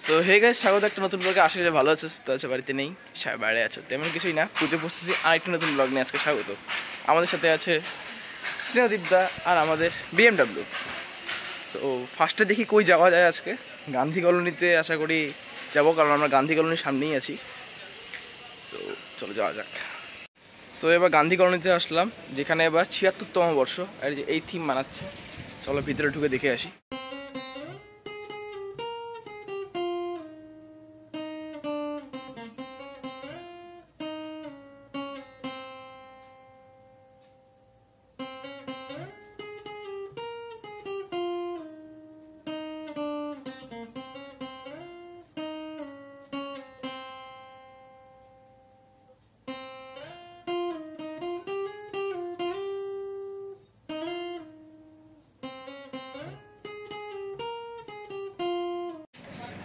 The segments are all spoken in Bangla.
সো হে গাইস, স্বাগত একটা নতুন ব্লগে। আশা করি ভালো আছো, সুস্থ আছো, বাড়িতে নেই, বাইরে আছো, তেমন কিছুই না, পুজো প্রস্তুতি আর একটা নতুন ব্লগ নিয়ে আজকে স্বাগত। আমাদের সাথে আছে স্নেহদীপদা আর আমাদের BMW। সো ফার্স্টে দেখি কই যাওয়া যায় আজকে। গান্ধী কলোনিতে আশা করি যাবো, কারণ আমরা গান্ধী কলোনির সামনেই আছি। সো চলো যাওয়া যাক। সো এবার গান্ধী কলোনিতে আসলাম, যেখানে এবার ৭৬তম বর্ষ আর এই থিম মানাচ্ছে। চলো ভিতরে ঢুকে দেখে আসি।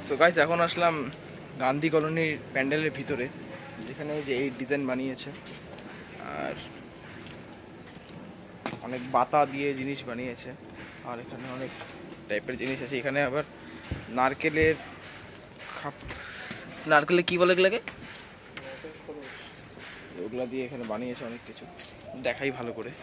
সো গাইস, এখন আসলাম গান্ধী কলোনির প্যান্ডেলের ভিতরে, যেখানে যে এই ডিজাইন বানিয়েছে আর অনেক বাতা দিয়ে জিনিস বানিয়েছে। আর এখানে অনেক টাইপের জিনিস আছে। এখানে আবার নারকেলে কি বলে লাগে, ওগুলা দিয়ে এখানে বানিয়েছে অনেক কিছু। দেখাই ভালো করে।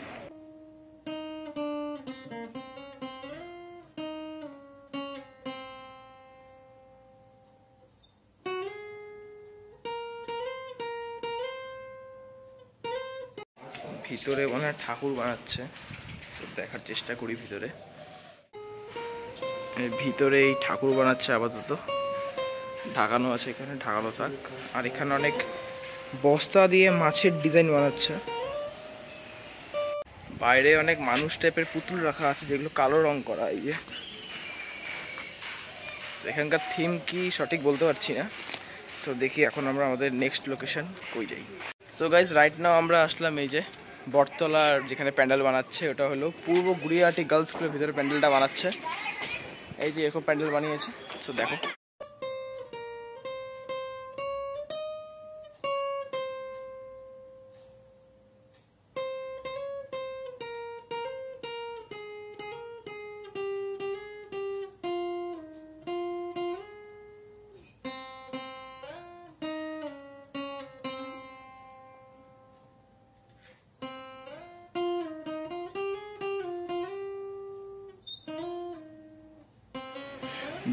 ভিতরে মনে হয় ঠাকুর বানাচ্ছে, দেখার চেষ্টা করি। ভিতরে এই ঠাকুর বানাচ্ছে, আপাতত ঢাকানো আছে, এখানে ঢাকানো থাক। আর এখানে অনেক বস্তা দিয়ে মাছের ডিজাইন বানাচ্ছে। বাইরে অনেক মানুষ টাইপের পুতুল রাখা আছে, যেগুলো কালো রং করা। এই যে এখানকার থিম কি সঠিক বলতে পারছি না। সো দেখি এখন আমরা আমাদের নেক্সট লোকেশন কই যাই। সো গাইজ, রাইট নাও আমরা আসলাম এই যে বটতলার যেখানে প্যান্ডেল বানাচ্ছে। ওটা হলো পূর্ব গুড়িয়াহাটি গার্লস স্কুলের ভিতরে প্যান্ডেলটা বানাচ্ছে। এই যে এরকম প্যান্ডেল বানিয়েছে। সো দেখো,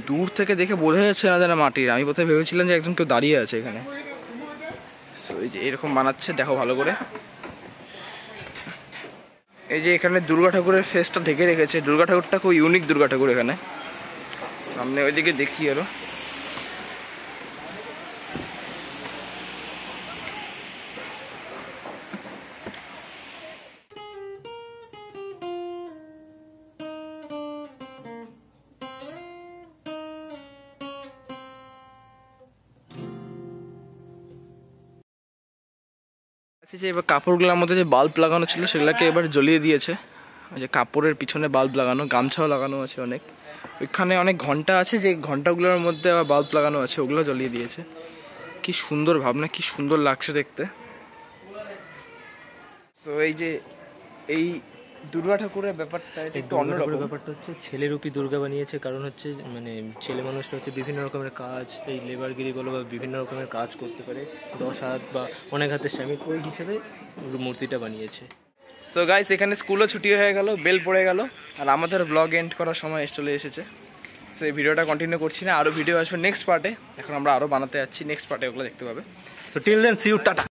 দূর থেকে দেখে বোঝা যাচ্ছে না যেন মাটির। আমি প্রথমে ভেবেছিলাম যে একজন কেউ দাঁড়িয়ে আছে এখানে। সো এই যে এরকম বানাচ্ছে, দেখো ভালো করে। এই যে এখানে দুর্গা ঠাকুরের ফেসটা ঢেকে রেখেছে। দুর্গা ঠাকুরটা খুব ইউনিক দুর্গা ঠাকুর। এখানে সামনে ওইদিকে দেখি আরো। যে এবার কাপড়গুলোর মধ্যে যে বাল্ব লাগানো ছিল সেগুলোকে এবার জ্বলিয়ে দিয়েছে। ওই যে কাপড়ের পিছনে বাল্ব লাগানো, গামছাও লাগানো আছে অনেক। ওইখানে অনেক ঘন্টা আছে, যে ঘন্টাগুলোর মধ্যে আবার বাল্ব লাগানো আছে, ওগুলো জ্বলিয়ে দিয়েছে। কি সুন্দর ভাবনা, কি সুন্দর লাগছে দেখতে। তো এই যে এই দুর্গা ঠাকুরের ব্যাপারটা একটু অন্যরকম। ব্যাপারটা হচ্ছে ছেলেরূপী দুর্গা বানিয়েছে, কারণ হচ্ছে মানে ছেলে মানুষটা হচ্ছে বিভিন্ন রকমের কাজ, এই লেবারগিরি বলো বা বিভিন্ন রকমের কাজ করতে পারে, 10 হাত বা অনেক হাতের শ্রমিক, ওই হিসেবে মূর্তিটা বানিয়েছে। সো গাইস, এখানে স্কুলও ছুটি হয়ে গেল, বেল পড়ে গেল, আর আমাদের ব্লগ এন্ড করার সময় চলে এসেছে। সো এই ভিডিওটা কন্টিনিউ করছি না, আরও ভিডিও আসবে নেক্সট পার্টে। এখন আমরা আরও বানাতে যাচ্ছি, নেক্সট পার্টে ওগুলো দেখতে পাবে। তো till then, see you, tata.